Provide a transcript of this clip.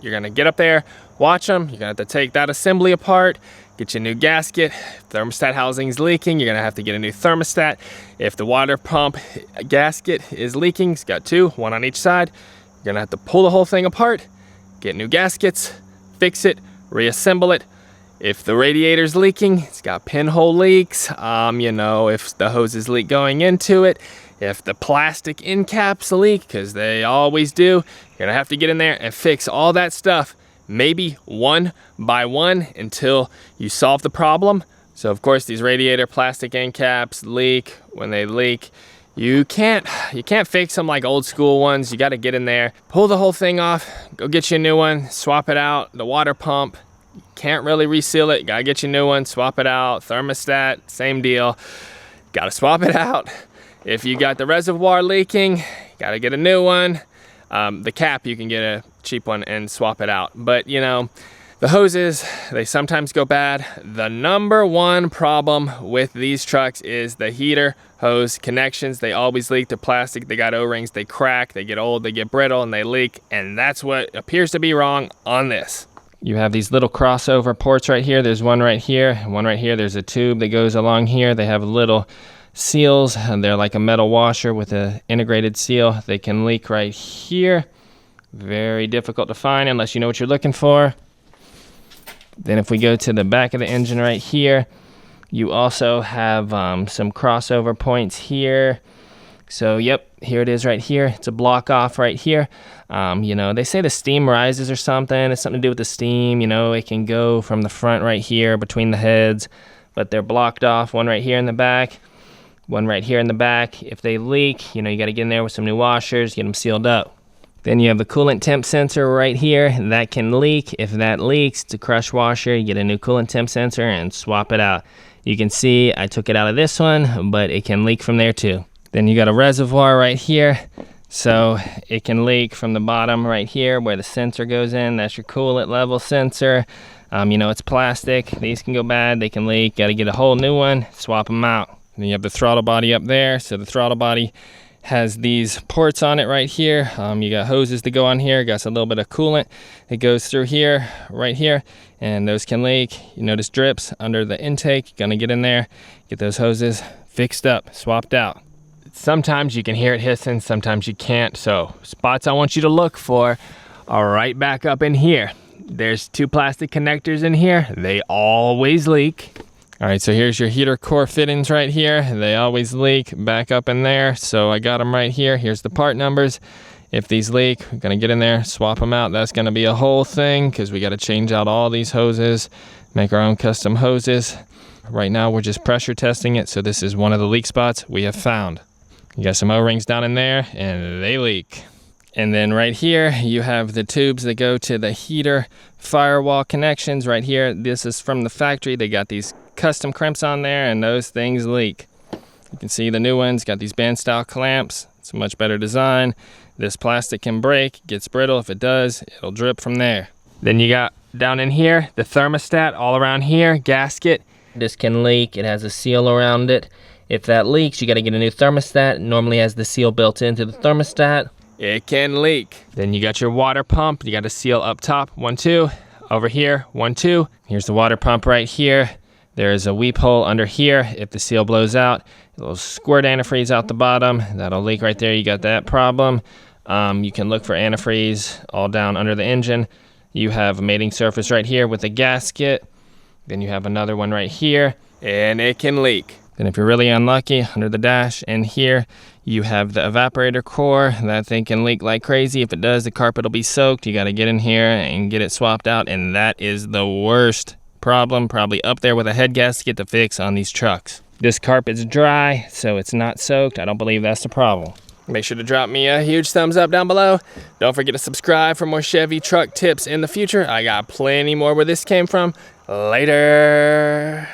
You're gonna get up there, watch them. You're gonna have to take that assembly apart, get you a new gasket. If thermostat housing's leaking, you're gonna have to get a new thermostat. If the water pump gasket is leaking, it's got two, one on each side. You're gonna have to pull the whole thing apart, get new gaskets, fix it, reassemble it. If the radiator's leaking, it's got pinhole leaks, you know, if the hoses leak going into it, if the plastic end caps leak, because they always do, you're gonna have to get in there and fix all that stuff, maybe one by one until you solve the problem. So of course these radiator plastic end caps leak. When they leak, you can't fix them like old school ones. You gotta get in there, pull the whole thing off, go get you a new one, swap it out. The water pump, can't really reseal it, gotta get you a new one, swap it out. Thermostat, same deal, gotta swap it out. If you got the reservoir leaking, gotta get a new one. The cap, you can get a cheap one and swap it out. But you know, the hoses, they sometimes go bad. The number one problem with these trucks is the heater hose connections. They always leak. They're plastic, they got O-rings, they crack, they get old, they get brittle, and they leak. And that's what appears to be wrong on this. You have these little crossover ports right here. There's one right here, one right here. There's a tube that goes along here. They have little seals, and they're like a metal washer with an integrated seal. They can leak right here. Very difficult to find unless you know what you're looking for. Then if we go to the back of the engine right here, you also have some crossover points here. So yep, here it is right here. It's a block off right here. You know, they say the steam rises or something. It's something to do with the steam. You know, it can go from the front right here between the heads, but they're blocked off. One right here in the back, one right here in the back. If they leak, you know, you got to get in there with some new washers, get them sealed up. Then you have the coolant temp sensor right here. That can leak. If that leaks, it's a crush washer. You get a new coolant temp sensor and swap it out. You can see I took it out of this one, but it can leak from there too. Then you got a reservoir right here. So it can leak from the bottom right here where the sensor goes in. That's your coolant level sensor. You know, it's plastic. These can go bad. They can leak. Got to get a whole new one. Swap them out. And then you have the throttle body up there. So the throttle body has these ports on it right here. You got hoses that go on here. Got a little bit of coolant. It goes through here, right here, and those can leak. You notice drips under the intake. Gonna get in there, get those hoses fixed up, swapped out. Sometimes you can hear it hissing, sometimes you can't. So spots I want you to look for are right back up in here. There's two plastic connectors in here. They always leak. All right, so here's your heater core fittings right here. They always leak back up in there. So I got them right here. Here's the part numbers. If these leak, we're gonna get in there, swap them out. That's gonna be a whole thing because we gotta change out all these hoses, make our own custom hoses. Right now we're just pressure testing it. So this is one of the leak spots we have found. You got some O-rings down in there and they leak. And then right here, you have the tubes that go to the heater firewall connections right here. This is from the factory. They got these custom crimps on there and those things leak. You can see the new ones got these band style clamps. It's a much better design. This plastic can break, gets brittle. If it does, it'll drip from there. Then you got down in here, the thermostat all around here, gasket. This can leak, it has a seal around it. If that leaks, you gotta get a new thermostat. It normally has the seal built into the thermostat. It can leak. Then you got your water pump. You got a seal up top, 1, 2. Over here, 1, 2. Here's the water pump right here. There is a weep hole under here. If the seal blows out, it'll squirt antifreeze out the bottom. That'll leak right there. You got that problem. You can look for antifreeze all down under the engine. You have a mating surface right here with a gasket. Then you have another one right here, and it can leak. Then if you're really unlucky, under the dash and here, you have the evaporator core. That thing can leak like crazy. If it does, the carpet will be soaked. You got to get in here and get it swapped out, and that is the worst problem, probably up there with a head gasket to fix on these trucks. This carpet's dry, so it's not soaked. I don't believe that's the problem. Make sure to drop me a huge thumbs up down below. Don't forget to subscribe for more Chevy truck tips in the future. I got plenty more where this came from. Later.